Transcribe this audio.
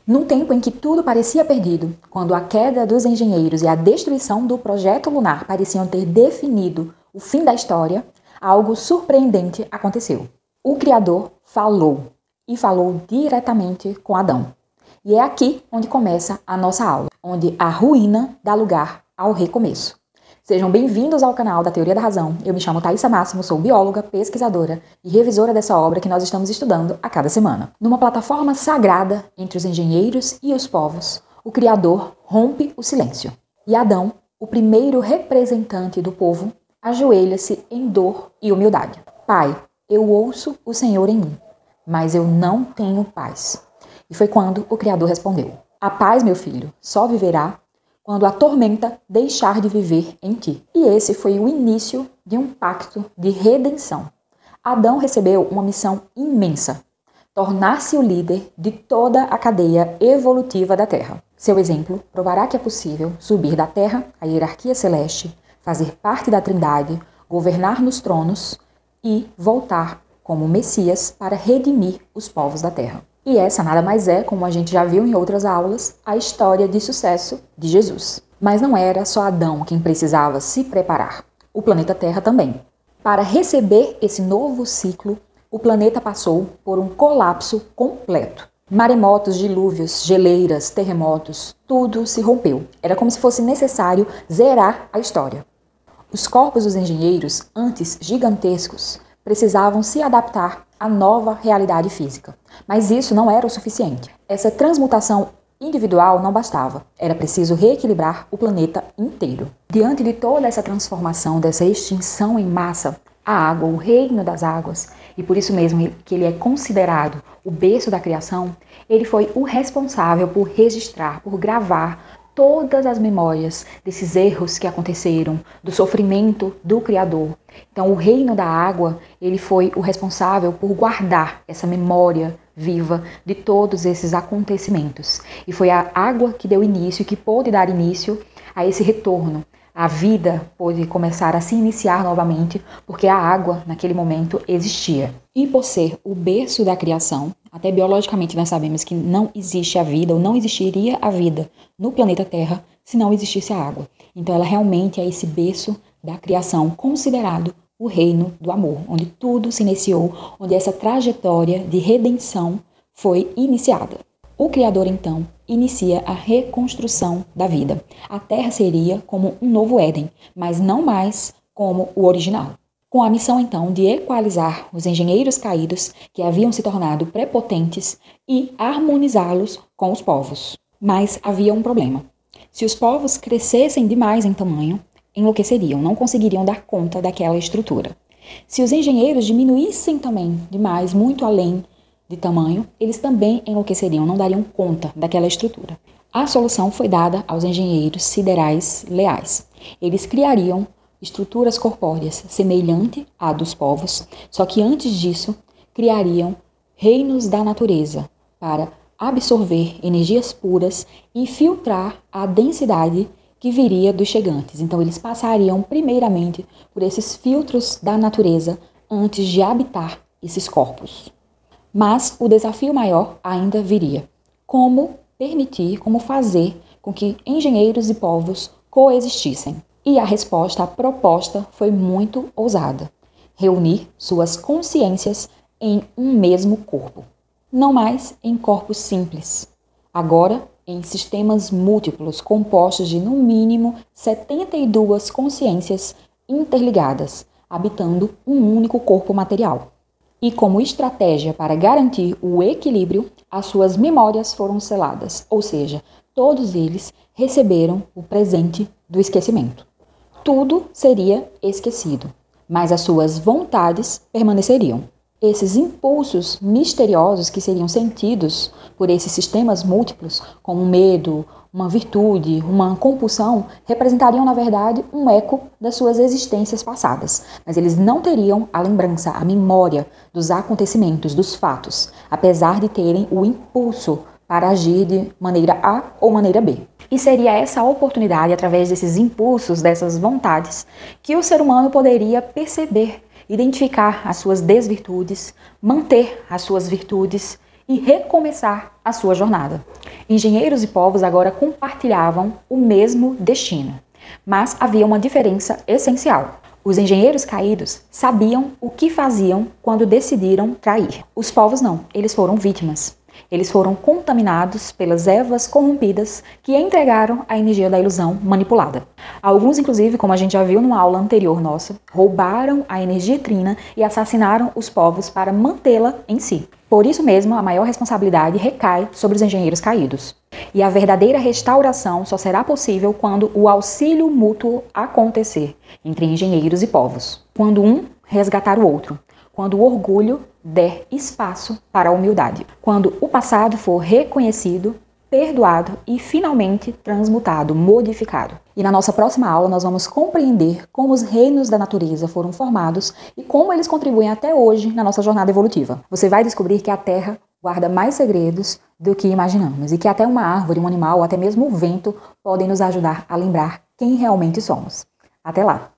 Num tempo em que tudo parecia perdido, quando a queda dos engenheiros e a destruição do projeto lunar pareciam ter definido o fim da história, algo surpreendente aconteceu. O Criador falou, e falou diretamente com Adão. E é aqui onde começa a nossa aula, onde a ruína dá lugar ao recomeço. Sejam bem-vindos ao canal da Teoria da Razão. Eu me chamo Thaisa Máximo, sou bióloga, pesquisadora e revisora dessa obra que nós estamos estudando a cada semana. Numa plataforma sagrada entre os engenheiros e os povos, o Criador rompe o silêncio. E Adão, o primeiro representante do povo, ajoelha-se em dor e humildade. Pai, eu ouço o Senhor em mim, mas eu não tenho paz. E foi quando o Criador respondeu: a paz, meu filho, só viverá quando a tormenta deixar de viver em ti. E esse foi o início de um pacto de redenção. Adão recebeu uma missão imensa: tornar-se o líder de toda a cadeia evolutiva da Terra. Seu exemplo provará que é possível subir da Terra à hierarquia celeste, fazer parte da Trindade, governar nos tronos e voltar como Messias para redimir os povos da Terra. E essa nada mais é, como a gente já viu em outras aulas, a história de sucesso de Jesus. Mas não era só Adão quem precisava se preparar, o planeta Terra também. Para receber esse novo ciclo, o planeta passou por um colapso completo. Maremotos, dilúvios, geleiras, terremotos, tudo se rompeu. Era como se fosse necessário zerar a história. Os corpos dos engenheiros, antes gigantescos, precisavam se adaptar à nova realidade física. Mas isso não era o suficiente. Essa transmutação individual não bastava. Era preciso reequilibrar o planeta inteiro. Diante de toda essa transformação, dessa extinção em massa, a água, o reino das águas, e por isso mesmo que ele é considerado o berço da criação, ele foi o responsável por registrar, por gravar todas as memórias desses erros que aconteceram, do sofrimento do Criador. Então, o reino da água, ele foi o responsável por guardar essa memória viva de todos esses acontecimentos. E foi a água que deu início, que pôde dar início a esse retorno. A vida pôde começar a se iniciar novamente, porque a água, naquele momento, existia. E por ser o berço da criação, até biologicamente nós sabemos que não existe a vida, ou não existiria a vida no planeta Terra se não existisse a água. Então ela realmente é esse berço da criação, considerado o reino do amor, onde tudo se iniciou, onde essa trajetória de redenção foi iniciada. O Criador, então, inicia a reconstrução da vida. A Terra seria como um novo Éden, mas não mais como o original. Com a missão, então, de equalizar os engenheiros caídos que haviam se tornado prepotentes e harmonizá-los com os povos. Mas havia um problema. Se os povos crescessem demais em tamanho, enlouqueceriam, não conseguiriam dar conta daquela estrutura. Se os engenheiros diminuíssem também demais, muito além de tamanho, eles também enlouqueceriam, não dariam conta daquela estrutura. A solução foi dada aos engenheiros siderais leais. Eles criariam estruturas corpóreas semelhantes à dos povos, só que antes disso, criariam reinos da natureza para absorver energias puras e filtrar a densidade que viria dos chegantes. Então, eles passariam primeiramente por esses filtros da natureza antes de habitar esses corpos. Mas o desafio maior ainda viria. Como permitir, como fazer com que engenheiros e povos coexistissem? E a resposta, a proposta foi muito ousada. Reunir suas consciências em um mesmo corpo. Não mais em corpos simples. Agora em sistemas múltiplos compostos de no mínimo 72 consciências interligadas, habitando um único corpo material. E como estratégia para garantir o equilíbrio, as suas memórias foram seladas, ou seja, todos eles receberam o presente do esquecimento. Tudo seria esquecido, mas as suas vontades permaneceriam. Esses impulsos misteriosos que seriam sentidos por esses sistemas múltiplos, como um medo, uma virtude, uma compulsão, representariam, na verdade, um eco das suas existências passadas. Mas eles não teriam a lembrança, a memória dos acontecimentos, dos fatos, apesar de terem o impulso para agir de maneira A ou maneira B. E seria essa oportunidade, através desses impulsos, dessas vontades, que o ser humano poderia perceber, identificar as suas desvirtudes, manter as suas virtudes e recomeçar a sua jornada. Engenheiros e povos agora compartilhavam o mesmo destino, mas havia uma diferença essencial. Os engenheiros caídos sabiam o que faziam quando decidiram trair. Os povos não, eles foram vítimas. Eles foram contaminados pelas ervas corrompidas que entregaram a energia da ilusão manipulada. Alguns, inclusive, como a gente já viu numa aula anterior nossa, roubaram a energia trina e assassinaram os povos para mantê-la em si. Por isso mesmo, a maior responsabilidade recai sobre os engenheiros caídos. E a verdadeira restauração só será possível quando o auxílio mútuo acontecer entre engenheiros e povos. Quando um resgatar o outro. Quando o orgulho der espaço para a humildade. Quando o passado for reconhecido, perdoado e finalmente transmutado, modificado. E na nossa próxima aula nós vamos compreender como os reinos da natureza foram formados e como eles contribuem até hoje na nossa jornada evolutiva. Você vai descobrir que a Terra guarda mais segredos do que imaginamos e que até uma árvore, um animal ou até mesmo o vento podem nos ajudar a lembrar quem realmente somos. Até lá!